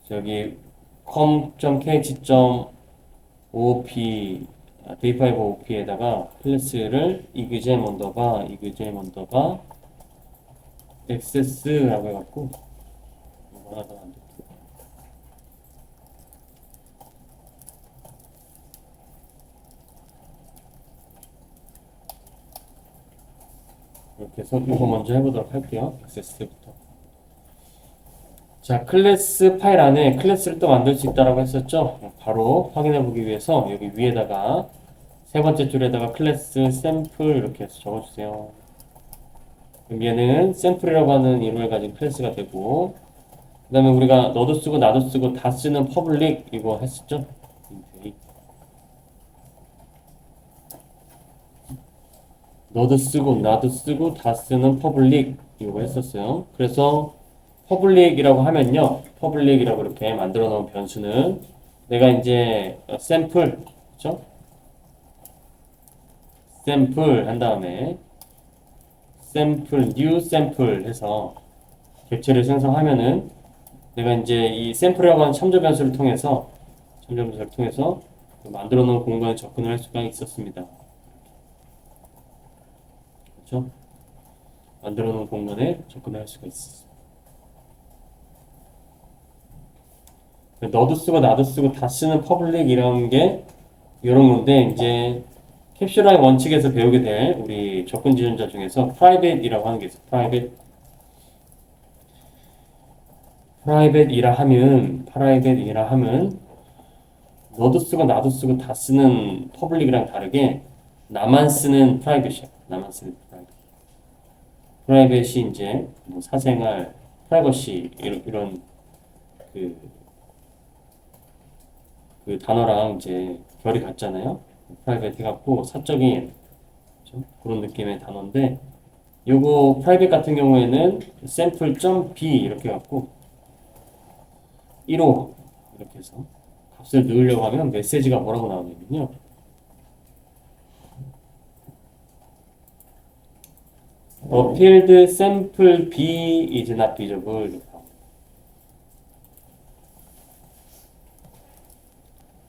저기 com.kh.oop v5op에다가 클래스를 이그잼 언더바 액세스라고 해갖고 이거 하나 더 만들게요. 이렇게 해서 이거 먼저 해보도록 할게요. 액세스부터. 자, 클래스 파일 안에 클래스를 또 만들 수 있다라고 했었죠. 바로 확인해 보기 위해서 여기 위에다가 세 번째 줄에다가 클래스 샘플 이렇게 해서 적어주세요. 그럼 얘는 샘플이라고 하는 이름을 가진 클래스가 되고, 그 다음에 우리가 너도 쓰고 나도 쓰고 다 쓰는 퍼블릭 이거 했었죠. 너도 쓰고 나도 쓰고 다 쓰는 퍼블릭 이거 했었어요. 그래서 퍼블릭이라고 하면요, 퍼블릭이라고 이렇게 만들어 놓은 변수는 내가 이제 샘플, 그렇죠? 샘플 한 다음에 샘플 new 샘플 해서 객체를 생성하면은 내가 이제 이 샘플이라고 하는 참조 변수를 통해서 만들어 놓은 공간에 접근을 할 수가 있었습니다. 그렇죠? 만들어 놓은 공간에 접근을 할 수가 있었습니다. 너도 쓰고 나도 쓰고 다 쓰는 퍼블릭 이런 게 이런 건데, 이제 캡슐라인 원칙에서 배우게 될 우리 접근 지원자 중에서 private이라고 하는 게 있어요. private이라 하면 너도 쓰고 나도 쓰고 다 쓰는 퍼블릭이랑 다르게 나만 쓰는 프라이빗이야. 나만 쓰는 프라이빗. 프라이빗이 이제 뭐 사생활, 프라이버시 이런 그 단어랑 이제 결이 같잖아요. 프라이빗 해갖고 사적인, 그렇죠? 그런 느낌의 단어인데, 요거 프라이빗 같은 경우에는 sample.b 이렇게 해갖고 1호 이렇게 해서 값을 넣으려고 하면 메시지가 뭐라고 나오냐면요, The field sample B is not visible 이렇게 나옵니다.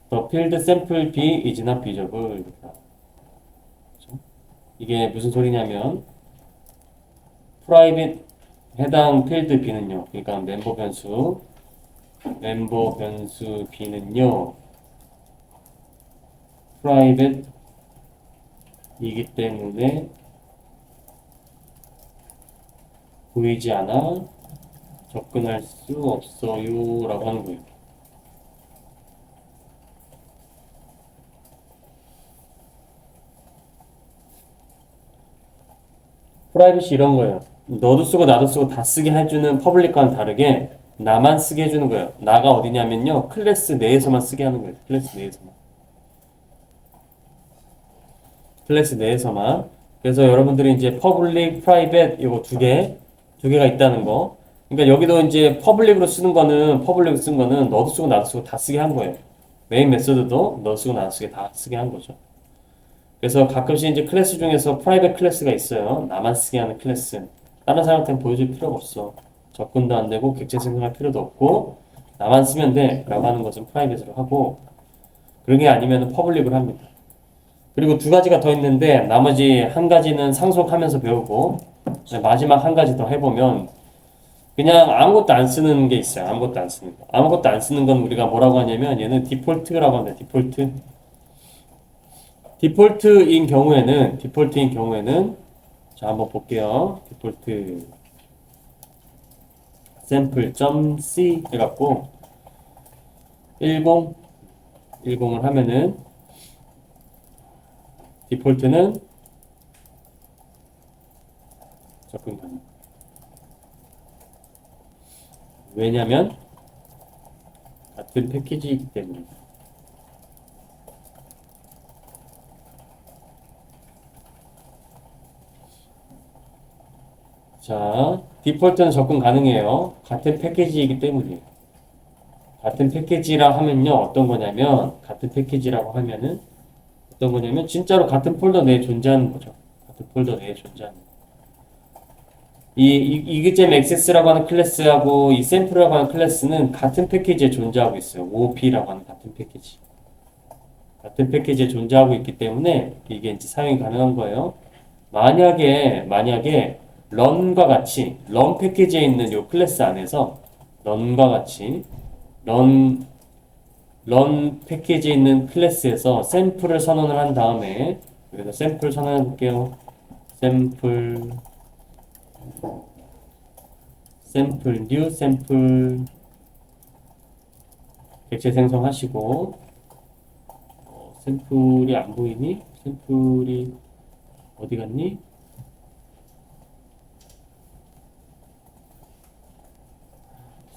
The field sample B is not visible 이렇게 나옵니다. 그렇죠? 이게 무슨 소리냐면 private 해당 필드 B는요, 그러니까 멤버 변수 B는요 private이기 때문에 보이지 않아 접근할 수 없어요 라고 하는 거예요. 프라이빗이 이런 거예요. 너도 쓰고 나도 쓰고 다 쓰게 해주는 퍼블릭과는 다르게 나만 쓰게 해주는 거예요. 나가 어디냐면요, 클래스 내에서만 쓰게 하는 거예요. 클래스 내에서만. 그래서 여러분들이 이제 퍼블릭, 프라이빗 이거 두 개가 있다는 거. 그러니까 여기도 이제 퍼블릭으로 쓴 거는 너도 쓰고 나도 쓰고 다 쓰게 한 거예요. 메인 메소드도 너 쓰고 나도 쓰게 다 쓰게 한 거죠. 그래서 가끔씩 이제 클래스 중에서 프라이빗 클래스가 있어요. 나만 쓰게 하는 클래스. 다른 사람한테는 보여줄 필요가 없어. 접근도 안 되고 객체 생성할 필요도 없고 나만 쓰면 돼 라고 하는 것은 프라이빗으로 하고, 그런 게 아니면 퍼블릭으로 합니다. 그리고 두 가지가 더 있는데 나머지 한 가지는 상속하면서 배우고, 마지막 한 가지 더 해보면 그냥 아무것도 안 쓰는 게 있어요. 아무것도 안 쓰는 거. 아무것도 안 쓰는 건 우리가 뭐라고 하냐면 얘는 디폴트라고 합니다. 디폴트인 경우에는 자, 한번 볼게요. 디폴트 sample.c 해갖고 10을 하면은 디폴트는 접근 가능. 왜냐면 같은 패키지이기 때문에. 자, 디폴트는 접근 가능해요. 같은 패키지이기 때문이에요. 같은 패키지라 하면요, 어떤 거냐면 진짜로 같은 폴더 내에 존재하는 거죠. 같은 폴더 내에 존재하는 거. 이그잼 액세스라고 하는 클래스하고 이 샘플이라고 하는 클래스는 같은 패키지에 존재하고 있어요. OOP라고 하는 같은 패키지. 같은 패키지에 존재하고 있기 때문에 이게 이제 사용이 가능한 거예요. 만약에 런과 같이 런 패키지에 있는 요 클래스 안에서 런과 같이 런 패키지에 있는 클래스에서 샘플을 선언을 한 다음에 여기서 샘플 선언해 볼게요. 샘플 뉴 샘플 객체 생성하시고 샘플이 안 보이니? 샘플이 어디 갔니?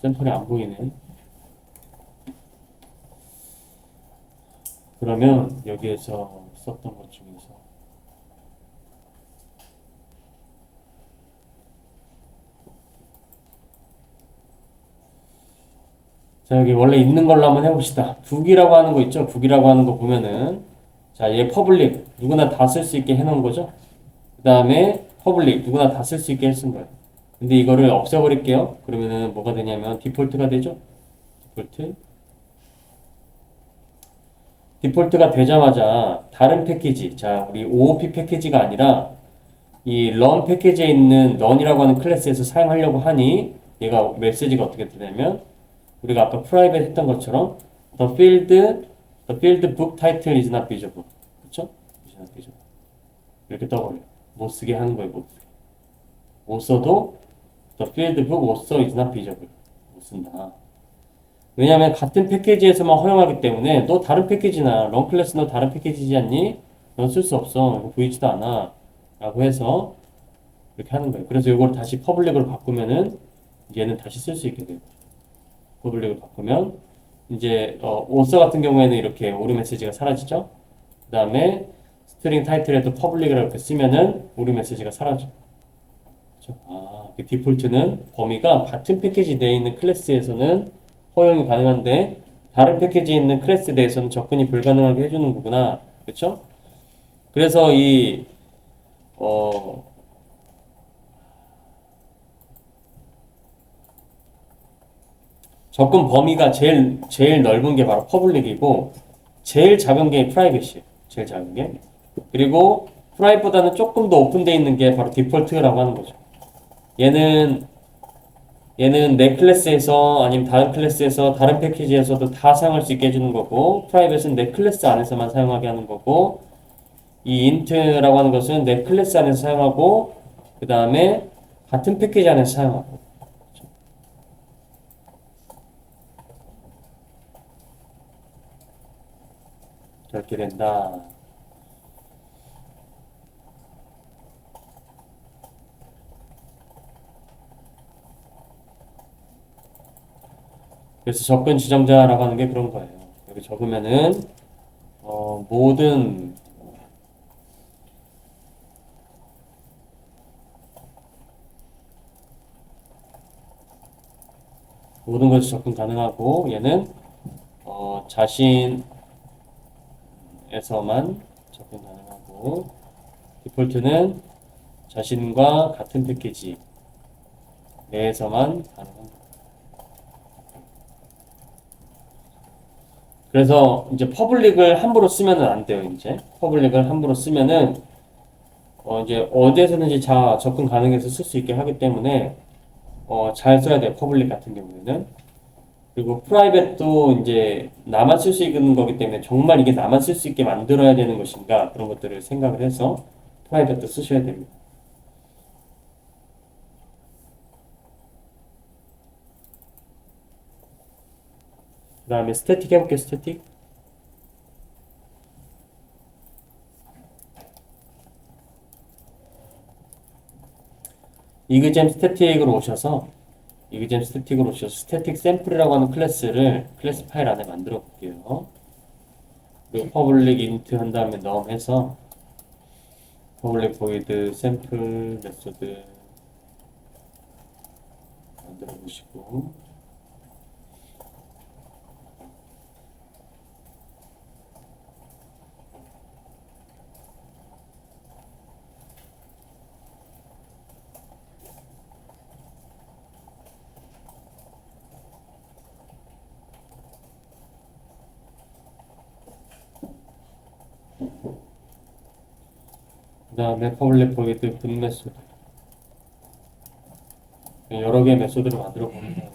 샘플이 안 보이네. 그러면 여기에서 썼던 것 중에서 자 여기 원래 있는 걸로 한번 해봅시다. 북이라고 하는 거 있죠? 북이라고 하는 거 보면은 자 얘 퍼블릭 누구나 다 쓸 수 있게 해놓은 거죠? 그 다음에 퍼블릭 누구나 다 쓸 수 있게 해쓴 거예요. 근데 이거를 없애버릴게요. 그러면은 뭐가 되냐면 디폴트가 되죠? 디폴트가 되자마자 다른 패키지, 자 우리 OOP 패키지가 아니라 이 run 패키지에 있는 run이라고 하는 클래스에서 사용하려고 하니 얘가 메시지가 어떻게 되냐면 우리가 아까 프라이빗 했던 것처럼 the field book title is not visible. 그쵸? is not visible. 이렇게 떠버려요. 못 쓰게 하는 거예요. 못 써도 the field book also is not visible. 못 쓴다. 왜냐하면 같은 패키지에서만 허용하기 때문에 너 다른 패키지나 런 클래스 너 다른 패키지지 않니? 넌 쓸 수 없어. 이거 보이지도 않아. 라고 해서 이렇게 하는 거예요. 그래서 이걸 다시 퍼블릭으로 바꾸면은 얘는 다시 쓸 수 있게 돼요. 퍼블릭을 바꾸면 이제 오서 같은 경우에는 이렇게 오류 메시지가 사라지죠. 그 다음에 스트링 타이틀에도 퍼블릭이라고 이렇게 쓰면은 오류 메시지가 사라져. 그렇죠? 그 디폴트는 범위가 같은 패키지 내에 있는 클래스에서는 허용이 가능한데 다른 패키지에 있는 클래스에 대해서는 접근이 불가능하게 해주는 거구나. 그렇죠? 그래서 어, 접근 범위가 제일 넓은 게 바로 퍼블릭이고 제일 작은 게 프라이빗이에요. 제일 작은 게. 그리고 프라이빗보다는 조금 더 오픈되어 있는 게 바로 디폴트라고 하는 거죠. 얘는 내 클래스에서 아니면 다른 클래스에서 다른 패키지에서도 다 사용할 수 있게 해주는 거고 프라이빗은 내 클래스 안에서만 사용하게 하는 거고 이 int라고 하는 것은 내 클래스 안에서 사용하고 그 다음에 같은 패키지 안에서 사용하고 그렇게 된다. 그래서 접근 지정자라고 하는 게 그런 거예요. 여기 적으면은 모든 것이 접근 가능하고 얘는 자신에서만 접근 가능하고 디폴트는 자신과 같은 패키지 내에서만 가능합니다. 그래서 이제 퍼블릭을 함부로 쓰면은 안 돼요. 이제 퍼블릭을 함부로 쓰면은 이제 어디에서든지 접근 가능해서 쓸 수 있게 하기 때문에 잘 써야 돼요. 퍼블릭 같은 경우에는. 그리고 프라이빗도 이제 나만 쓸 수 있는 거기 때문에 정말 이게 나만 쓸 수 있게 만들어야 되는 것인가 그런 것들을 생각을 해서 프라이빗도 쓰셔야 됩니다. 그 다음에 스태틱 해볼게요. 스태틱. 이그잼 스태틱으로 오셔서 스태틱 샘플이라고 하는 클래스 파일 안에 만들어 볼게요. 그리고 퍼블릭 인트 한 다음에 넘 해서 퍼블릭 보이드 샘플 메소드 만들어 보시고 다음에 퍼블릭 보이드 분 메소드. 여러 개의 메소드를 만들어 보는 거예요.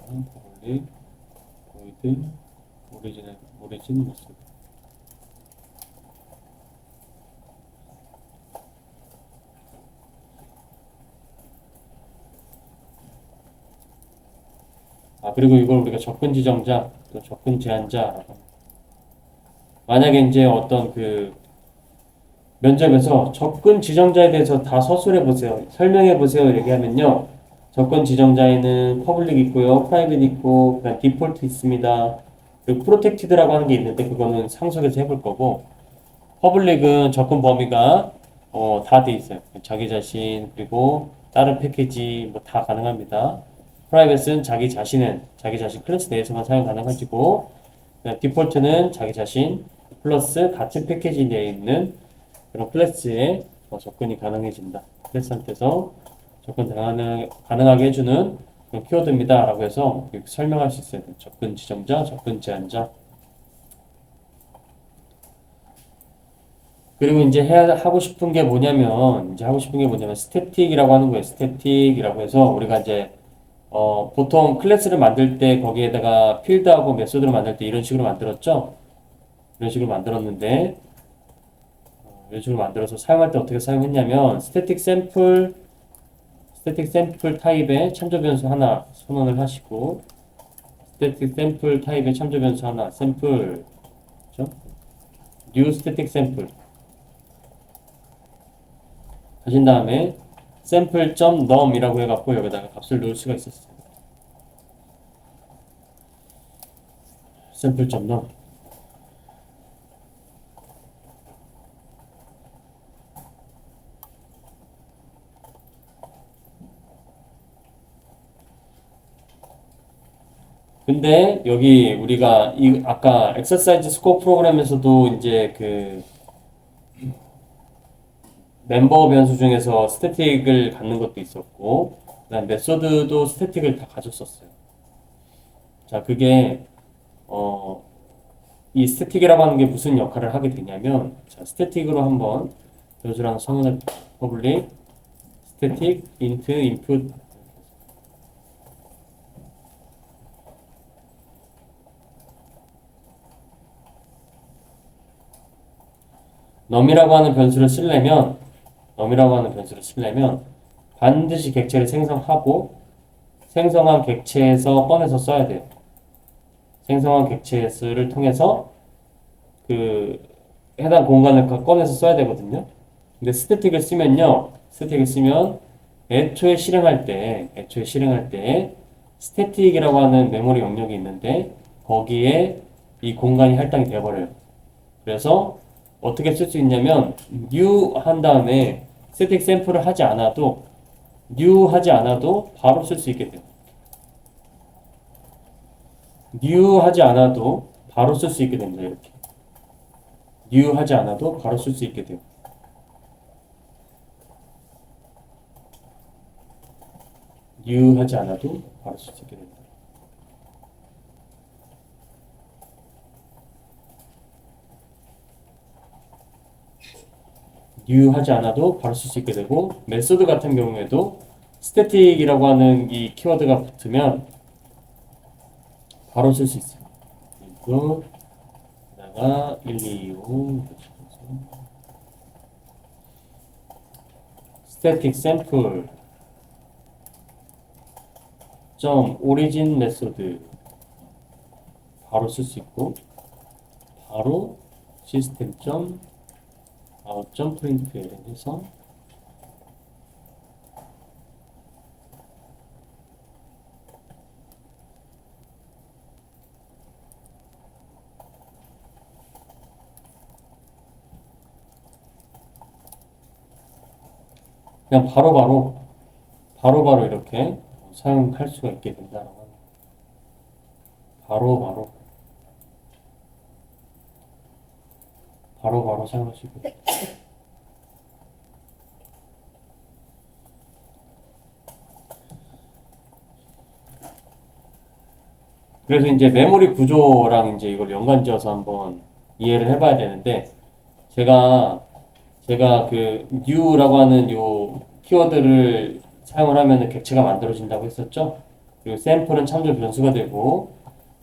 퍼블릭 보이드 오리진 메소드. 그리고 이걸 우리가 접근 지정자, 또 접근 제한자라고 합니다. 만약에 이제 어떤 그 면접에서 접근 지정자에 대해서 다 서술해 보세요. 설명해 보세요. 얘기하면요. 접근 지정자에는 퍼블릭 있고요. 프라이빗 있고, 그다음 디폴트 있습니다. 그리고 프로텍티드라고 하는 게 있는데 그거는 상속에서 해볼 거고, 퍼블릭은 접근 범위가 다 돼 있어요. 자기 자신 그리고 다른 패키지 뭐 다 가능합니다. 프라이빗은 자기 자신 클래스 내에서만 사용 가능하지고, 디폴트는 자기 자신 플러스 같은 패키지 내에 있는 그런 클래스에 접근이 가능해진다. 클래스한테서 접근 가능하게 해주는 그런 키워드입니다. 라고 해서 이렇게 설명할 수 있어요. 접근 지정자, 접근 제한자. 그리고 이제 하고 싶은 게 뭐냐면, 스태틱이라고 하는 거예요. 스태틱이라고 해서 우리가 이제, 보통 클래스를 만들 때 거기에다가 필드하고 메소드를 만들 때 이런 식으로 만들었죠? 이런 식으로 만들었는데, 이런 식으로 만들어서 사용할 때 어떻게 사용했냐면, 스태틱 샘플 타입의 참조 변수 하나 선언을 하시고, 스태틱 샘플 타입의 참조 변수 하나, 샘플, 그죠? new static sample 하신 다음에 sample.num이라고 해갖고 여기다가 값을 넣을 수가 있었어요. sample.num. 근데 여기 우리가 아까 엑서사이즈 스코어 프로그램에서도 이제 그 멤버 변수 중에서 스태틱을 갖는 것도 있었고, 그다음 메소드도 스태틱을 다 가졌었어요. 자, 그게 이 스태틱이라고 하는 게 무슨 역할을 하게 되냐면, 자, 스태틱으로 한번 변수를 하나 선언해 public static int input num이라고 하는 변수를 쓰려면 반드시 객체를 생성하고 생성한 객체에서 꺼내서 써야 돼요. 생성한 객체를 통해서 그 해당 공간을 꺼내서 써야 되거든요. 근데 스태틱을 쓰면 애초에 실행할 때 스태틱이라고 하는 메모리 영역이 있는데 거기에 이 공간이 할당이 되어버려요. 그래서 어떻게 쓸 수 있냐면 new 한 다음에 스태틱 샘플을 하지 않아도 바로 쓸 수 있게 돼요. new 하지 않아도 바로 쓸 수 있게 됩니다. 이렇게 new 하지 않아도 바로 쓸 수 있게 돼요. new 하지 않아도 바로 쓸 수 있게 됩니다. new 하지 않아도 바로 쓸 수 있게 되고, 메소드 같은 경우에도 스태틱이라고 하는 이 키워드가 붙으면 바로 쓸 수 있어요. 그리고 다가 1, 2, 5 static sample origin 메소드 바로 쓸 수 있고, 바로 system out.println 해서 그냥 바로바로 이렇게 사용할 수가 있게 된다는 겁니다. 바로바로 사용할 수 있게 됩니다. 그래서 이제 메모리 구조랑 이제 이걸 연관지어서 한번 이해를 해봐야 되는데, 제가 제가 그 new라고 하는 요 키워드를 사용을 하면은 객체가 만들어진다고 했었죠. 그리고 샘플은 참조 변수가 되고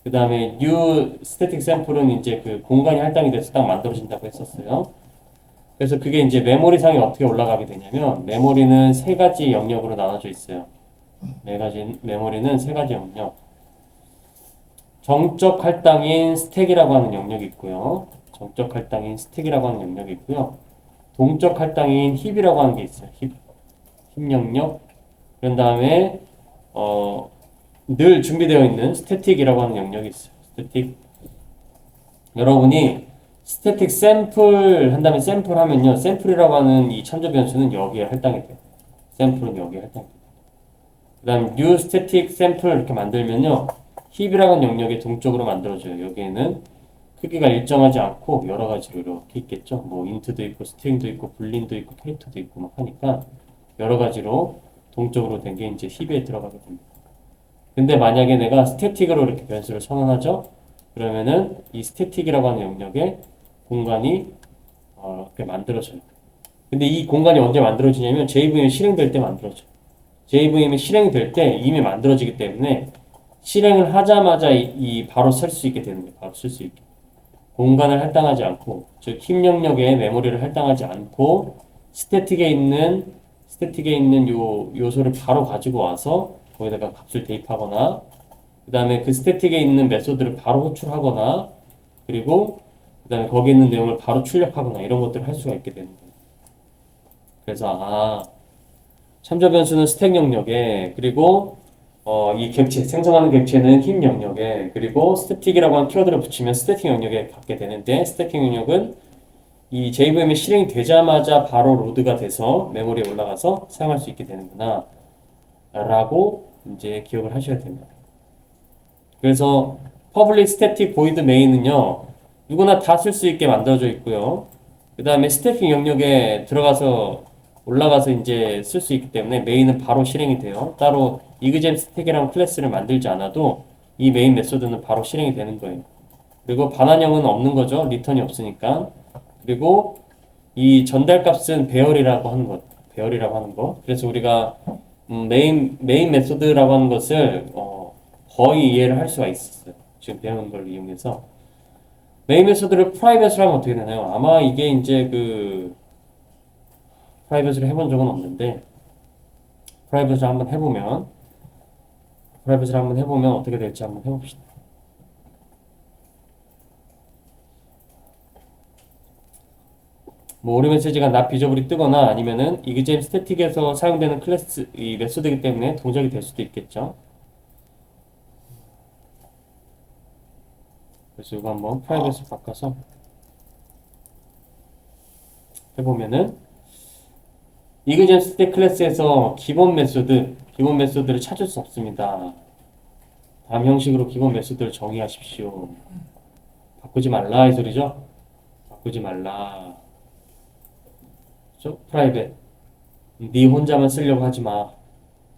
그 다음에 new static sample은 이제 그 공간이 할당이 돼서 딱 만들어진다고 했었어요. 그래서 그게 이제 메모리상에 어떻게 올라가게 되냐면 메모리는 세 가지 영역으로 나눠져 있어요. 메모리는 세 가지 영역. 정적 할당인 스택이라고 하는 영역이 있고요. 정적 할당인 스택이라고 하는 영역이 있고요. 동적 할당인 힙이라고 하는 게 있어요. 힙 영역. 그런 다음에 늘 준비되어 있는 스태틱이라고 하는 영역이 있어요. 스태틱. 여러분이 스태틱 샘플 한 다음에 샘플 하면요. 샘플이라고 하는 이 참조 변수는 여기에 할당이 돼요. 샘플은 여기에 할당이 돼요. 그 다음 new static sample 이렇게 만들면요. 힙이라는 영역의 동쪽으로 만들어져요. 여기에는 크기가 일정하지 않고 여러 가지로 이렇게 있겠죠. 뭐 인트도 있고 스트링도 있고 불린도 있고 캐릭터도 있고 막 하니까 여러 가지로 동쪽으로 된 게 이제 힙에 들어가게 됩니다. 근데 만약에 내가 스태틱으로 이렇게 변수를 선언하죠. 그러면은 이 스태틱이라고 하는 영역에 공간이 이렇게 만들어져요. 근데 이 공간이 언제 만들어지냐면 JVM이 실행될 때 만들어져요. JVM이 실행이 될 때 이미 만들어지기 때문에 실행을 하자마자 바로 쓸 수 있게 되는 거예요. 바로 쓸 수 있게. 공간을 할당하지 않고, 즉, 힙 영역에 메모리를 할당하지 않고, 스태틱에 있는 요 요소를 바로 가지고 와서 거기다가 값을 대입하거나, 그 다음에 그 스태틱에 있는 메소드를 바로 호출하거나, 그리고 그 다음에 거기에 있는 내용을 바로 출력하거나 이런 것들을 할 수가 있게 되는 거예요. 그래서 참조 변수는 스택 영역에 그리고 이 객체 생성하는 객체는 힙 영역에 그리고 스태틱이라고 하는 키워드를 붙이면 스태틱 영역에 갖게 되는데 스태틱 영역은 이 JVM이 실행이 되자마자 바로 로드가 돼서 메모리에 올라가서 사용할 수 있게 되는구나 라고 이제 기억을 하셔야 됩니다. 그래서 public static void main은요 누구나 다 쓸 수 있게 만들어져 있고요. 그 다음에 스태틱 영역에 들어가서 올라가서 이제 쓸 수 있기 때문에 메인은 바로 실행이 돼요. 따로 이그잼 스택이라는 클래스를 만들지 않아도 이 메인 메소드는 바로 실행이 되는 거예요. 그리고 반환형은 없는 거죠. 리턴이 없으니까. 그리고 이 전달 값은 배열이라고 하는 것. 배열이라고 하는 거. 그래서 우리가 메인 메소드라고 하는 것을 거의 이해를 할 수가 있었어요. 지금 배우는 걸 이용해서. 메인 메소드를 프라이빗으로 하면 어떻게 되나요? 아마 이게 이제 그 프라이빗으로 해본 적은 없는데 프라이빗으로 한번 해보면 어떻게 될지 한번 해봅시다. 뭐 오류 메시지가 not visible이 뜨거나 아니면은 이그잼 스태틱에서 사용되는 클래스 이 메소드이기 때문에 동작이 될 수도 있겠죠. 그래서 이거 한번 프라이빗으로 바꿔서 해보면은 이그잼 스택 클래스에서 기본 메소드를 찾을 수 없습니다. 다음 형식으로 기본 메소드를 정의하십시오. 바꾸지 말라 이 소리죠? 바꾸지 말라. 그렇죠? 프라이빗. 네 혼자만 쓰려고 하지 마.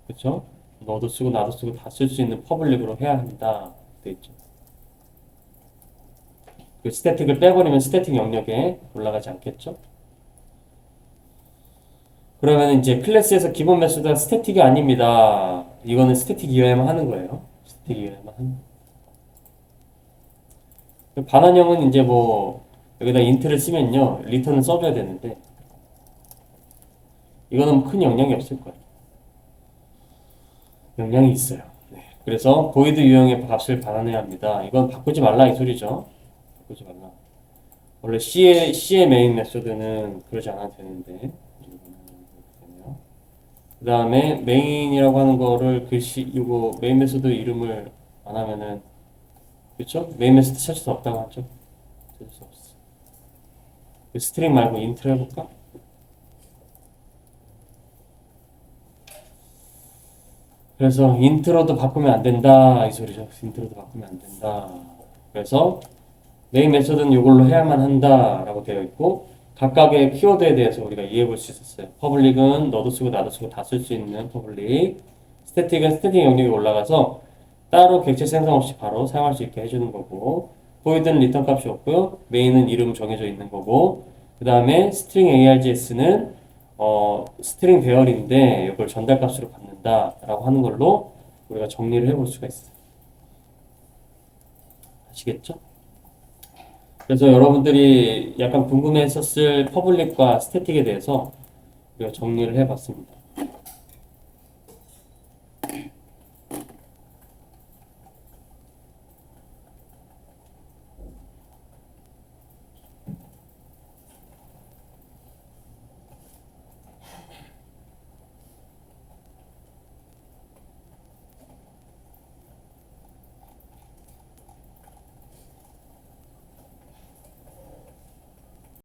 그렇죠? 너도 쓰고 나도 쓰고 다 쓸 수 있는 퍼블릭으로 해야 한다. 돼 있죠. 그 스태틱을 빼버리면 스태틱 영역에 올라가지 않겠죠? 그러면 이제 클래스에서 기본 메소드가 스태틱이 아닙니다. 이거는 스태틱 이외에만 하는 거예요. 스태틱 이외에만 하는. 반환형은 이제 뭐 여기다 인트를 쓰면요 리턴을 써줘야 되는데 이거는 큰 영향이 없을 거예요. 영향이 있어요. 네. 그래서 보이드 유형의 값을 반환해야 합니다. 이건 바꾸지 말라 이 소리죠. 바꾸지 말라. 원래 C의 메인 메소드는 그러지 않아도 되는데 그 다음에 메인이라고 하는 거를 이거 메인 메소드 이름을 안 하면은 그렇죠? 메인 메소드 찾을 수 없다고 하죠. 찾을 수 없어. 그 스트링 말고 인트로 해볼까? 그래서 인트로도 바꾸면 안 된다 이 소리죠. 인트로도 바꾸면 안 된다. 그래서 메인 메소드는 이걸로 해야만 한다라고 되어 있고 각각의 키워드에 대해서 우리가 이해해 볼 수 있었어요. 퍼블릭은 너도 쓰고 나도 쓰고 다 쓸 수 있는 퍼블릭. 스태틱은 스태틱 영역에 올라가서 따로 객체 생성 없이 바로 사용할 수 있게 해주는 거고 보이드는 리턴 값이 없고요. 메인은 이름 정해져 있는 거고 그 다음에 string args는 스트링 배열인데 이걸 전달값으로 받는다라고 하는 걸로 우리가 정리를 해볼 수가 있어요. 아시겠죠? 그래서 여러분들이 약간 궁금해했었을 퍼블릭과 스태틱에 대해서 우리가 정리를 해봤습니다.